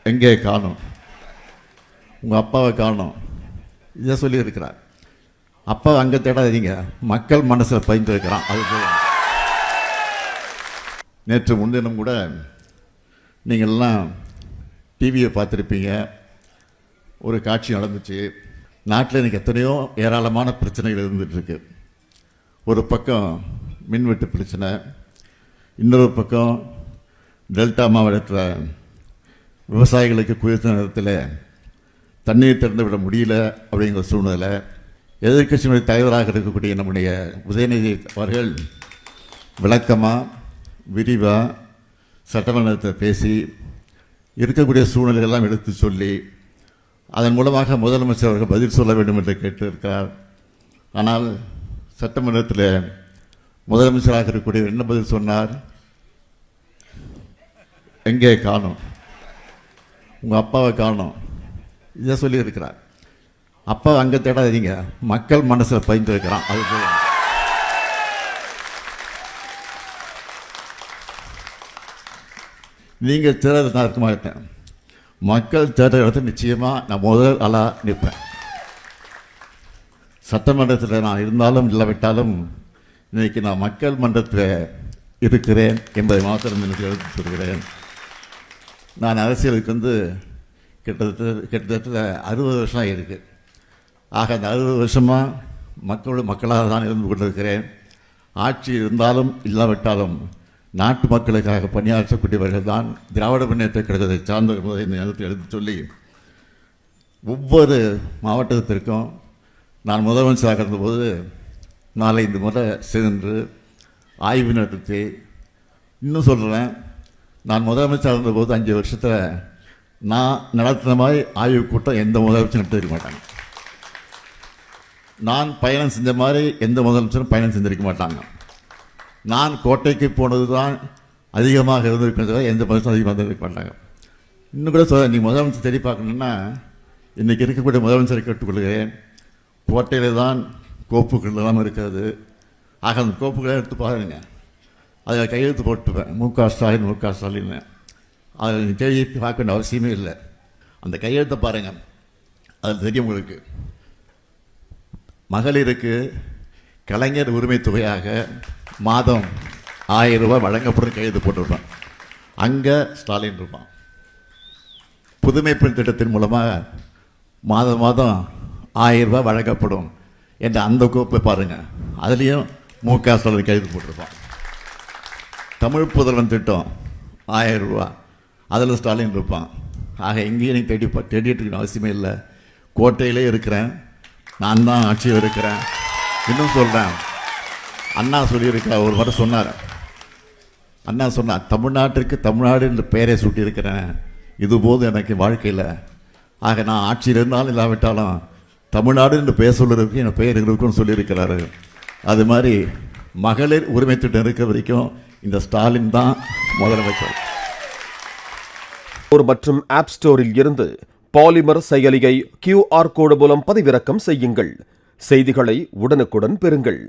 எங்கே காணும், உங்கள் அப்பாவை காணும், இதை சொல்லியிருக்கிறார். அப்பா அங்கே தேடாதீங்க, மக்கள் மனசில் பயந்து இருக்கிறான். அது போதும். நேற்று முன்தினம் கூட நீங்கள்லாம் டிவியை பார்த்துருப்பீங்க. ஒரு காட்சி நடந்துச்சு. நாட்டில் எனக்கு எத்தனையோ ஏராளமான பிரச்சனைகள் இருந்துகிட்ருக்கு. ஒரு பக்கம் மின்வெட்டு பிரச்சனை, இன்னொரு பக்கம் டெல்டா மாவட்டத்தில் விவசாயிகளுக்கு குளிர்ந்த நேரத்தில் தண்ணீர் திறந்து விட முடியல அப்படிங்கிற சூழ்நிலை. எதிர்க்கட்சியினுடைய தலைவராக இருக்கக்கூடிய நம்முடைய உதயநிதி அவர்கள் விளக்கமாக விரிவாக சட்டமன்றத்தில் பேசி இருக்கக்கூடிய சூழ்நிலைகள்லாம் எடுத்து சொல்லி அதன் மூலமாக முதலமைச்சர் அவர்கள் பதில் சொல்ல வேண்டும் என்று கேட்டிருக்கிறார். ஆனால் சட்டமன்றத்தில் முதலமைச்சராக இருக்கக்கூடிய என்ன பதில் சொன்னார்? எங்கே காணும், உங்கள் அப்பாவை காணும், இதை சொல்லியிருக்கிறார். அப்பா அங்கே தேடாதீங்க, மக்கள் மனசில் பயந்து இருக்கிறான். அது போதும். நீங்கள் தேர்தல் நான் இருக்க மாட்டேன். மக்கள் தேர்தல் இடத்துல நிச்சயமாக நான் முதல் ஆளாக நிற்பேன். சட்டமன்றத்தில் நான் இருந்தாலும் இல்லாவிட்டாலும் இன்றைக்கி நான் மக்கள் மன்றத்தில் இருக்கிறேன் என்பதை மாத்திரம் எனக்கு எடுத்து சொல்கிறேன். நான் அரசியலுக்கு கிட்டத்தட்ட 60 வருஷம் ஆகியிருக்கு. ஆக அந்த 60 வருஷமாக மக்களாக தான் இருந்து கொண்டிருக்கிறேன். ஆட்சி இருந்தாலும் இல்லாவிட்டாலும் நாட்டு மக்களுக்காக பணியாற்றக்கூடியவர்கள் தான் திராவிட முன்னேற்ற கழகத்தை சார்ந்த என்பதை இந்த நேரத்தில் எடுத்து சொல்லி, ஒவ்வொரு மாவட்டத்திற்கும் நான் முதலமைச்சராக இருந்தபோது 4-5 முறை சென்று ஆய்வு நடத்தி, இன்னும் சொல்கிறேன், நான் முதலமைச்சராக இருந்தபோது 5 வருஷத்தில் நான் நடத்தின மாதிரி ஆய்வு கூட்டம் எந்த முதலமைச்சரும் நடத்திருக்க மாட்டாங்க. நான் பயணம் செஞ்ச மாதிரி எந்த முதலமைச்சரும் பயணம் செஞ்சிருக்க மாட்டாங்க. நான் கோட்டைக்கு போனது தான் அதிகமாக இருந்திருக்கிறது, எந்த முதலமைச்சரும் அதிகமாக இருந்திருக்க மாட்டாங்க. இன்னும் கூட சொல்ல, நீ முதலமைச்சர் தேடி பார்க்கணுன்னா இன்றைக்கி இருக்கக்கூடிய முதலமைச்சரை கேட்டுக்கொள்கிறேன். கோட்டையில் தான் கோப்புகள் எல்லாம் இருக்கிறது. ஆக அந்த கோப்புகளை எடுத்து பாருங்க, அதில் கையெழுத்து போட்டுப்பேன், மு.க. ஸ்டாலின். அதில் தேடி பார்க்க வேண்டிய அவசியமே இல்லை. அந்த கையெழுத்தை பாருங்கள், அது தெரியும் உங்களுக்கு. மகளிருக்கு கலைஞர் உரிமை தொகையாக மாதம் 1000 ரூபாய் வழங்கப்படும் கையெழுத்து போட்டுருப்பான். அங்கே ஸ்டாலின் இருப்பான். புதுமை பெண் திட்டத்தின் மூலமாக மாதம் 1000 ரூபாய் வழங்கப்படும் என்ற அந்த கோப்பை பாருங்கள், அதுலேயும் மு.க. ஸ்டாலின் கையெழுத்து போட்டிருப்பான். தமிழ் புதல்வன் திட்டம் 1000 ரூபா, அதில் ஸ்டாலின் இருப்பான். ஆக எங்கேயும் நீ தேடிட்டு இருக்க அவசியமே இல்லை. கோட்டையிலே இருக்கிறேன், நான் தான் ஆட்சியில் இருக்கிறேன். இன்னும் சொல்கிறேன், அண்ணா சொல்லியிருக்கிறார். ஒரு முறை சொன்னார், அண்ணா சொன்னார், தமிழ்நாட்டிற்கு தமிழ்நாடு என்று பெயரை சூட்டியிருக்கிறேன், இதுபோது எனக்கு வாழ்க்கையில். ஆக நான் ஆட்சியில் இருந்தாலும் இல்லாவிட்டாலும் தமிழ்நாடு என்று பெயர் சொல்லுறதுக்கு என் பெயர் இருக்குன்னு சொல்லியிருக்கிறாரு. அது மாதிரி மகளிர் உரிமை திட்டம் இருக்கிற வரைக்கும் இந்த ஸ்டாலின் தான் முதலமைச்சர். மற்றும் ஆப் ஸ்டோரில் இருந்து பாலிமர் செயலியை QR கோடு மூலம் பதிவிறக்கம் செய்யுங்கள். செய்திகளை உடனுக்குடன் பெறுங்கள்.